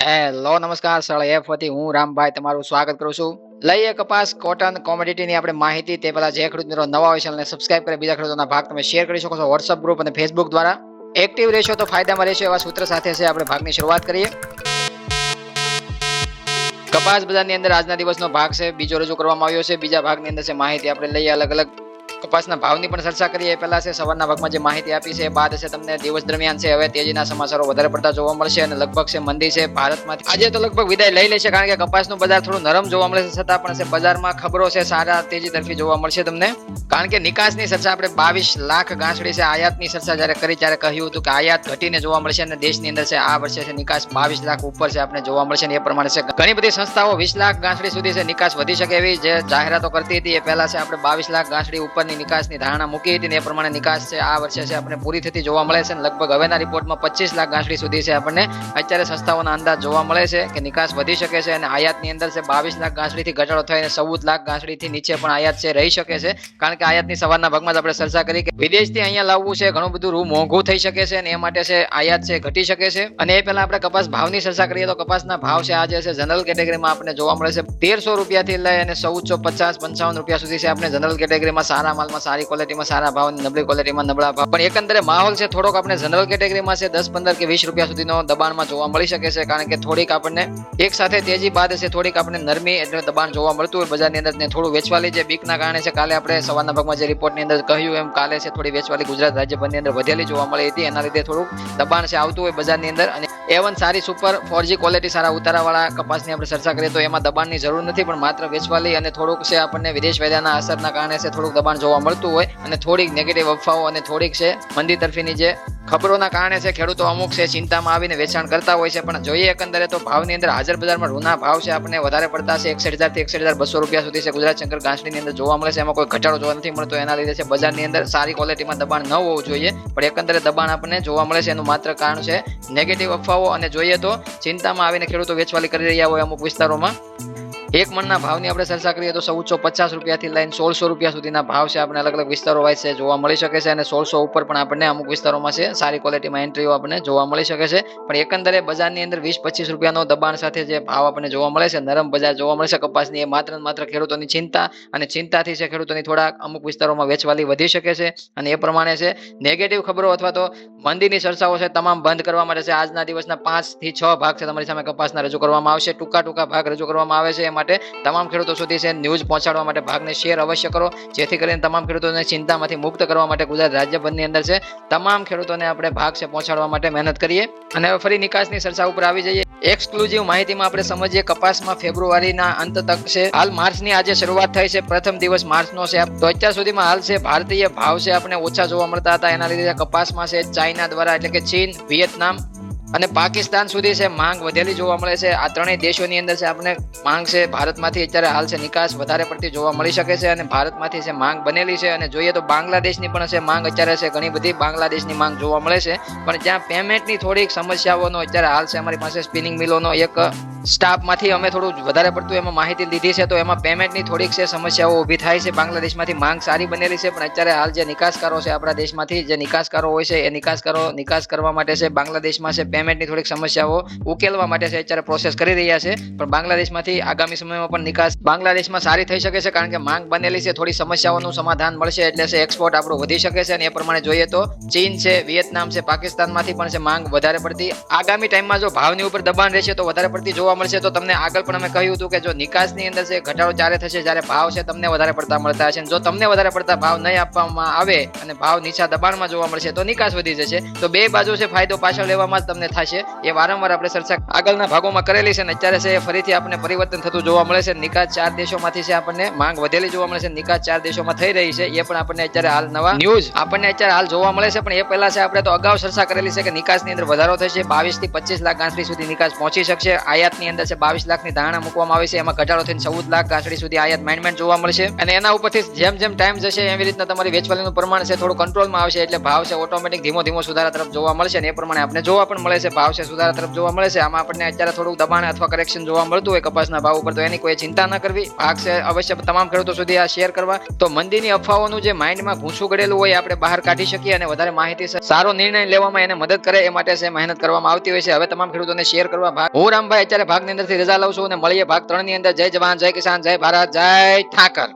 Hello નમસ્કાર સળ F વતી હું રામભાઈ તમારું સ્વાગત કરું છું. લઈએ કપાસ કોટન કોમોડિટીની આપણે માહિતી. તે પહેલા જે ખેડૂત મિત્રો નવા હોય છે ચેનલને સબસ્ક્રાઇબ કરી બીજા ખેડૂતોના ભાગ તમે શેર કરી શકો છો વોટ્સઅપ ગ્રુપ અને ફેસબુક દ્વારા. એક્ટિવ રહેશો તો ફાયદામાં રહેશો એવા સૂત્ર સાથે છે આપણે ભાગની શરૂઆત કરીએ. કપાસ બજારની અંદર આજના દિવસનો ભાગ છે બીજો રજૂ કરવામાં આવ્યો છે. બીજા ભાગની અંદર છે માહિતી આપણે લઈએ અલગ અલગ કપાસના ભાવની પણ ચર્ચા કરીએ. પહેલા છે સવારના ભાગમાં જે માહિતી આપી છે બાદ છે તમને દિવસ દરમિયાન છે હવે તેજીના સમાચારો વધારે પડતા જોવા મળશે અને લગભગ છે મંદી છે ભારતમાંથી આજે તો લગભગ વિદાય લઈ લેશે, કારણ કે કપાસનું બજાર થોડું નરમ જોવા મળે છે છતાં પણ છે બજારમાં ખબરો છે સારા તેજી તરફી જોવા મળશે તમને. કારણ કે નિકાસની ચર્ચા આપણે 22 લાખ ગાંસડી છે આયાતની ચર્ચા જ્યારે કરી ત્યારે કહ્યું હતું કે આયાત ઘટીને જોવા મળશે અને દેશની અંદર છે આ વર્ષે છે નિકાસ 22 લાખ ઉપર છે આપણે જોવા મળશે અને એ પ્રમાણે છે ઘણી બધી સંસ્થાઓ 20 લાખ ગાંસડી સુધી છે નિકાસ વધી શકે એવી જે જાહેરાતો કરતી હતી. એ પહેલા છે આપણે 22 લાખ ગાંસડી ઉપરની નિકાસની ધારણા મૂકી હતી અને એ પ્રમાણે નિકાસ છે આ વર્ષે છે આપણે પૂરી થતી જોવા મળે છે અને લગભગ હવેના રિપોર્ટમાં 25 લાખ ગાંસડી સુધી છે આપણને અત્યારે સંસ્થાઓના અંદાજ જોવા મળે છે કે નિકાસ વધી શકે છે અને આયાતની અંદર છે 22 લાખ ગાંસડીથી ઘટાડો થઈને 14 લાખ ગાંસડીથી નીચે પણ આયાત છે રહી શકે છે. કારણ કે આયાતની સવારના ભાગમાં જ આપણે ચર્ચા કરી કે વિદેશથી અહીંયા લાવવું છે ઘણું બધું રૂ મોંઘું થઈ શકે છે અને એ માટે છે આયાત છે ઘટી શકે છે. અને એ પહેલા આપણે કપાસ ભાવની ચર્ચા કરીએ તો કપાસના ભાવ છે આજે છે જનરલ કેટેગરીમાં આપણે જોવા મળે છે 1300 રૂપિયાથી લઈ અને 1450-55 રૂપિયા સુધી છે આપણે જનરલ કેટેગરીમાં સારા માલમાં સારી ક્વોલિટીમાં સારા ભાવ, નબળી ક્વોલિટીમાં નબળા ભાવ. પણ એકંદરે માહોલ છે થોડોક આપણે જનરલ કેટેગરીમાં છે 10, 15 કે 20 રૂપિયા સુધીનો દબાણમાં જોવા મળી શકે છે. કારણ કે થોડીક આપણને એક સાથે તેજી બાદ છે થોડીક આપણે નરમી એટલે દબાણ જોવા મળતું હોય બજારની અંદર ને થોડું વેચવાલી જે બીકના કારણે છે કાલે આપણે સવારના ભાગમાં જે રિપોર્ટની અંદર કહ્યું એમ કાલે છે થોડી વેચવાલી ગુજરાત રાજ્યભરની અંદર વધેલી જોવા મળી હતી. એના લીધે થોડુંક દબાણ છે આવતું હોય બજારની અંદર. અને A1 સારી સુપર 4G ક્વોલિટી સારા ઉતારાવાળા કપાસની આપણે ચર્ચા કરીએ તો એમાં દબાણની જરૂર નથી, પણ માત્ર વેચવાલી અને થોડુંક છે આપણને વિદેશ વેદાના અસરના કારણે છે થોડુંક દબાણ જોવા મળતું હોય અને થોડીક નેગેટિવ અફવાઓ અને થોડીક છે મંદી તરફીની જે ખબરોના કારણે છે ખેડૂતો અમુક છે ચિંતામાં આવીને વેચાણ કરતા હોય છે. પણ જોઈએ એકંદરે તો ભાવની અંદર હાજર બજારમાં રૂના ભાવ છે આપણને વધારે પડતા છે 61,000 થી 61,200 રૂપિયા સુધી છે ગુજરાત શંકર ગાંસડીની અંદર જોવા મળે છે. એમાં કોઈ ઘટાડો જોવા નથી મળતો, એના લીધે છે બજારની અંદર સારી ક્વોલિટીમાં દબાણ ન હોવું જોઈએ, પણ એકંદરે દબાણ આપણને જોવા મળે છે. એનું માત્ર કારણ છે નેગેટિવ અફવાઓ અને જોઈએ તો ચિંતામાં આવીને ખેડૂતો વેચવાલી કરી રહ્યા હોય અમુક વિસ્તારોમાં. એક મણના ભાવની આપણે ચર્ચા કરીએ તો 1450 રૂપિયાથી લઈને 1600 રૂપિયા સુધીના ભાવ છે આપણે અલગ અલગ વિસ્તારો વાઇઝ છે જોવા મળી શકે છે અને 1600 ઉપર પણ આપણને અમુક વિસ્તારોમાં છે સારી ક્વોલિટીમાં એન્ટ્રીઓ આપણને જોવા મળી શકે છે. પણ એકંદરે બજારની અંદર 20-25 રૂપિયાનો દબાણ સાથે જે ભાવ આપણને જોવા મળે છે, નરમ બજાર જોવા મળે છે કપાસની, એ માત્ર ખેડૂતોની ચિંતા અને ચિંતાથી છે ખેડૂતોની થોડા અમુક વિસ્તારોમાં વેચવાલી વધી શકે છે. અને એ પ્રમાણે છે નેગેટિવ ખબરો અથવા તો મંદીની ચર્ચાઓ છે તમામ બંધ કરવા માટે છે આજના દિવસના 5 થી 6 ભાગ છે તમારી સામે કપાસના રજૂ કરવામાં આવશે. ટૂંકા ભાગ રજૂ કરવામાં આવે છે. માટે તમામ ખેડૂતો સુધી છે ન્યૂઝ પહોંચાડવા માટે ભાગને શેર અવશ્ય કરો, જેથી કરીને તમામ ખેડૂતોને ચિંતામાંથી મુક્ત કરવા માટે ગુજરાત રાજ્યભરની અંદર છે તમામ ખેડૂતોને આપણે ભાગ છે પહોંચાડવા માટે મહેનત કરીએ. અને હવે ફરી નિકાસની ચર્ચા ઉપર આવી જઈએ. એક્સક્લુઝિવ માહિતીમાં આપણે સમજીએ કપાસમાં ફેબ્રુઆરીના અંત તક છે હાલ માર્ચની આજે શરૂઆત થઈ છે, પ્રથમ દિવસ માર્ચનો છે. તો અત્યાર સુધીમાં હાલ છે ભારતીય ભાવ છે આપણે ઓછા જોવા મળતા હતા, એના લીધે કપાસમાં છે ચાઇના દ્વારા એટલે કે ચીન, વિયેતનામ અને પાકિસ્તાન સુધી છે માંગ વધેલી જોવા મળે છે. આ ત્રણેય દેશોની અંદર છે આપણે માંગ છે ભારતમાંથી અત્યારે હાલ છે નિકાસ વધારે પડતી જોવા મળી શકે છે અને ભારતમાંથી છે માંગ બનેલી છે. અને જોઈએ તો બાંગ્લાદેશની પણ છે માંગ અત્યારે છે ઘણી બધી બાંગ્લાદેશની માંગ જોવા મળે છે, પણ ત્યાં પેમેન્ટની થોડીક સમસ્યાઓનો અત્યારે હાલ છે અમારી પાસે સ્પિનિંગ મિલોનો એક સ્ટાફમાંથી અમે થોડું વધારે પડતું એમાં માહિતી લીધી છે, તો એમાં પેમેન્ટની થોડીક છે સમસ્યાઓ ઊભી થાય છે. બાંગ્લાદેશમાંથી માંગ સારી બનેલી છે, પણ અત્યારે હાલ જે નિકાસકારો છે આપણા દેશમાંથી જે નિકાસકારો હોય છે એ નિકાસ કરવા માટે છે બાંગ્લાદેશમાં છે પેમેન્ટની થોડીક સમસ્યાઓ ઉકેલવા માટે છે અત્યારે પ્રોસેસ કરી રહ્યા છે. પણ બાંગ્લાદેશમાંથી આગામી સમયમાં પણ નિકાસ બાંગ્લાદેશમાં સારી થઈ શકે છે, કારણ કે માંગ બનેલી છે, થોડી સમસ્યાઓનું સમાધાન મળશે એટલે છે એક્સપોર્ટ આપણું વધી શકે છે. અને એ પ્રમાણે જોઈએ તો ચીન છે, વિયેતનામ છે, પાકિસ્તાનમાંથી પણ છે માંગ વધારે પડતી આગામી ટાઈમમાં જો ભાવની ઉપર દબાણ રહેશે તો વધારે પડતી જોવા મળશે. તો તમને આગળ પણ અમે કહ્યું હતું કે જો નિકાસની અંદર છે ઘટાડો ત્યારે થશે જ્યારે ભાવ છે તમને વધારે પડતા મળતા હશે. જો તમને વધારે પડતા ભાવ નહીં આપવામાં આવે અને ભાવ નીચા દબાણમાં જોવા મળશે તો નિકાસ વધી જશે. તો બે બાજુ છે ફાયદો પાછળ લેવામાં જ તમને થશે. એ વારંવાર આપણે ચર્ચા આગળના ભાગોમાં કરેલી છે અને અત્યારે છે ફરીથી આપણને પરિવર્તન થતું જોવા મળે છે. નિકાસ 4 દેશોમાંથી છે આપણને માંગ વધેલી જોવા મળે છે. નિકાસ 4 દેશોમાં થઈ રહી છે, એ પણ આપણને અત્યારે હાલ નવા ન્યૂઝ આપણને અત્યારે હાલ જોવા મળે છે. પણ એ પહેલા છે આપણે તો અગાઉ ચર્ચા કરેલી છે કે નિકાસની અંદર વધારો થશે, 22 થી 25 લાખ ગાંસડી સુધી નિકાસ પહોંચી શકશે. આયાતની ની અંદર છે 22 લાખની ધારણા મૂકવામાં આવી છે. એમાં ઘટાડો થઈને 14 લાખ ગાંસડી સુધી આયાત માઇન્ડમેન્ટ જોવા મળશે. અને એના ઉપરથી જેમ જેમ ટાઈમ જશે એવી રીતના તમારી વેચવાલીનું પ્રમાણ છે થોડું કંટ્રોલમાં આવશે, એટલે ભાવ છે ઓટોમેટિક ધીમો ધીમો સુધારા તરફ જોવા મળશે. અને એ પ્રમાણે આપણે જોવા પણ મળે છે ભાવ છે સુધારા તરફ જોવા મળે છે. આમાં આપણને અત્યારે થોડું દબાણ અથવા કરેક્શન જોવા મળતું હોય કપાસના ભાવ ઉપર, તો એની કોઈ ચિંતા ન કરવી. ભાગ છે અવશ્ય તમામ ખેડૂતો સુધી આ શેર કરવા. તો મંદીની અફવાઓનું જે માઇન્ડમાં ભૂસું ગળેલું હોય આપણે બહાર કાઢી શકીએ અને વધારે માહિતી સારો નિર્ણય લેવામાં એને મદદ કરે એ માટે છે મહેનત કરવામાં આવતી હોય છે. હવે તમામ ખેડૂતોને શેર કરવા ભાગ. હું રામભાઈ અત્યારે ભાગની અંદરથી રજા લઉં છું અને મળીએ ભાગ 3 ની અંદર. જય જવાન, જય કિસાન, જય ભારત, જય ઠાકર.